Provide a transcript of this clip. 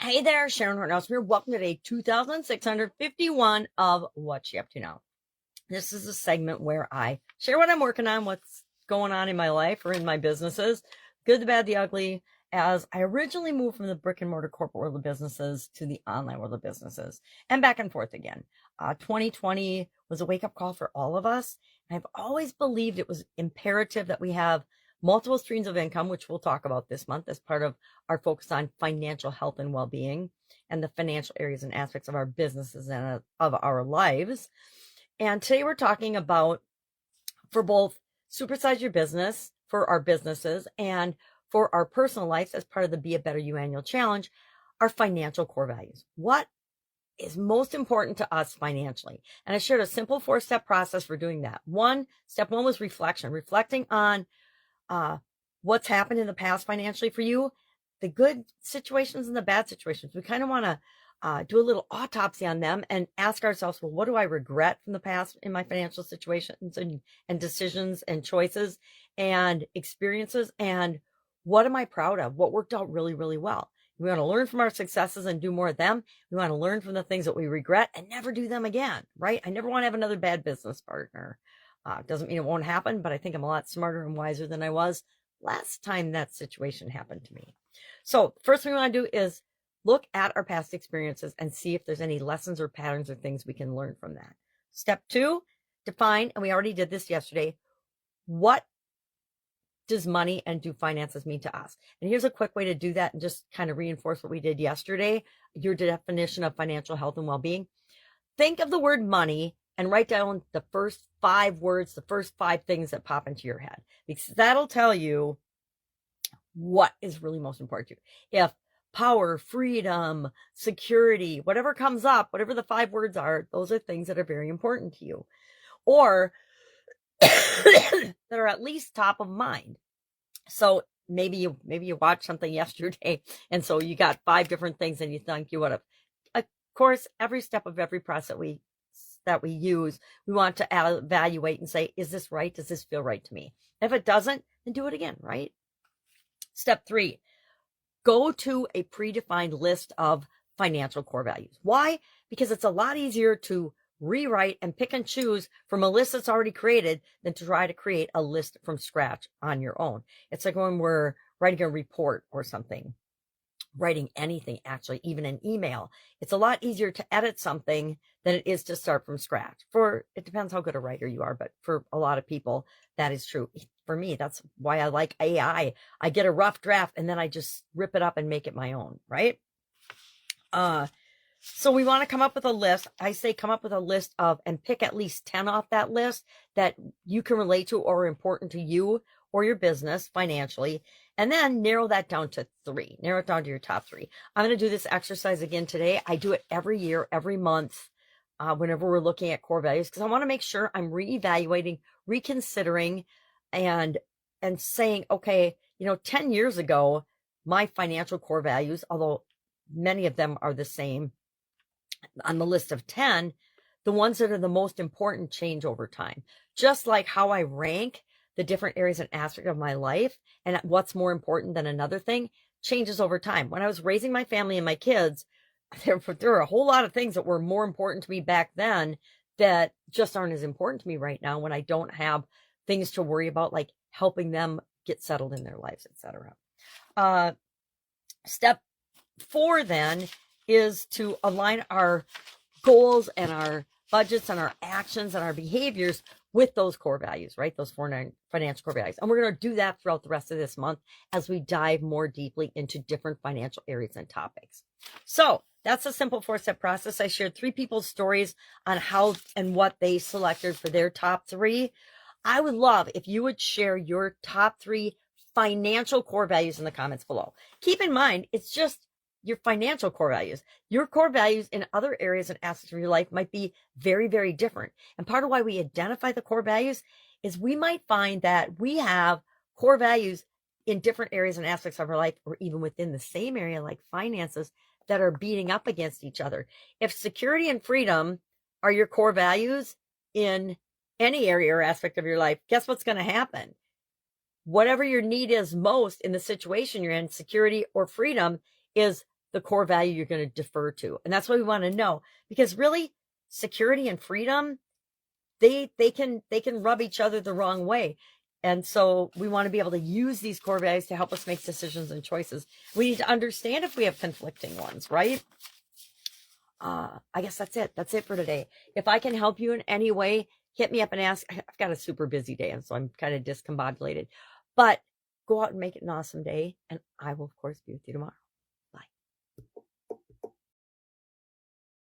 Hey there, Sharon Horne-Ellstrom here. Welcome to day 2651 of What You Up To Now. This is a segment where I share what I'm working on, what's going on in my life or in my businesses, good, the bad, the ugly, as I originally moved from the brick and mortar corporate world of businesses to the online world of businesses and back and forth again. 2020 was a wake-up call for all of us. And I've always believed it was imperative that we have multiple streams of income, which we'll talk about this month as part of our focus on financial health and well-being and the financial areas and aspects of our businesses and of our lives. And today we're talking about, for both Supersize Your Business, for our businesses, and for our personal lives as part of the Be a Better You Annual Challenge, our financial core values. What is most important to us financially? And I shared a simple 4-step process for doing that. Step one was reflection, reflecting on what's happened in the past financially for you, the good situations and the bad situations. We kind of want to do a little autopsy on them and ask ourselves, well, what do I regret from the past in my financial situations and decisions and choices and experiences? And what am I proud of? What worked out really, really well? We want to learn from our successes and do more of them. We want to learn from the things that we regret and never do them again, right? I never want to have another bad business partner. Doesn't mean it won't happen, but I think I'm a lot smarter and wiser than I was last time that situation happened to me. So first thing we want to do is look at our past experiences and see if there's any lessons or patterns or things we can learn from that. Step two, define, and we already did this yesterday, what does money and do finances mean to us? And here's a quick way to do that and just kind of reinforce what we did yesterday, your definition of financial health and well-being. Think of the word money and write down the first 5 words, the first 5 things that pop into your head, because that'll tell you what is really most important to you. If power, freedom, security, whatever comes up, whatever the 5 words are, those are things that are very important to you, or that are at least top of mind. So maybe you watched something yesterday, and so you got 5 different things, and you think you would have. Of course, every step of every process that we use, we want to evaluate and say, is this right? Does this feel right to me? If it doesn't, then do it again, right? Step 3, go to a predefined list of financial core values. Why? Because it's a lot easier to rewrite and pick and choose from a list that's already created than to try to create a list from scratch on your own. It's like when we're writing a report or something, writing anything, actually, even an email. It's a lot easier to edit something than it is to start from scratch. It depends how good a writer you are, but for a lot of people, that is true. For me, that's why I like AI. I get a rough draft and then I just rip it up and make it my own, right? So we want to come up with a list. I say come up with a list of, and pick at least 10 off that list that you can relate to or are important to you or your business financially, and then narrow that down to 3. Narrow it down to your top 3. I'm going to do this exercise again today. I do it every year, every month, whenever we're looking at core values, because I want to make sure I'm reevaluating, reconsidering, and saying, okay, 10 years ago, my financial core values, although many of them are the same on the list of 10, the ones that are the most important change over time. Just like how I rank the different areas and aspects of my life and what's more important than another thing changes over time. When I was raising my family and my kids, there were a whole lot of things that were more important to me back then that just aren't as important to me right now when I don't have things to worry about, like helping them get settled in their lives, etc. Step 4 then is to align our goals and our budgets and our actions and our behaviors with those core values, right? Those 4 financial core values. And we're going to do that throughout the rest of this month as we dive more deeply into different financial areas and topics. So that's a simple 4-step process. I shared 3 people's stories on how and what they selected for their top 3. I would love if you would share your top 3 financial core values in the comments below. Keep in mind, it's just your financial core values. Your core values in other areas and aspects of your life might be very, very different. And part of why we identify the core values is we might find that we have core values in different areas and aspects of our life, or even within the same area, like finances, that are beating up against each other. If security and freedom are your core values in any area or aspect of your life, guess what's going to happen? Whatever your need is most in the situation you're in, security or freedom, is the core value you're going to defer to. And that's what we want to know, because really security and freedom, they can rub each other the wrong way. And so we want to be able to use these core values to help us make decisions and choices. We need to understand if we have conflicting ones, right? I guess that's it. That's it for today. If I can help you in any way, hit me up and ask. I've got a super busy day, and so I'm kind of discombobulated. But go out and make it an awesome day, and I will, of course, be with you tomorrow.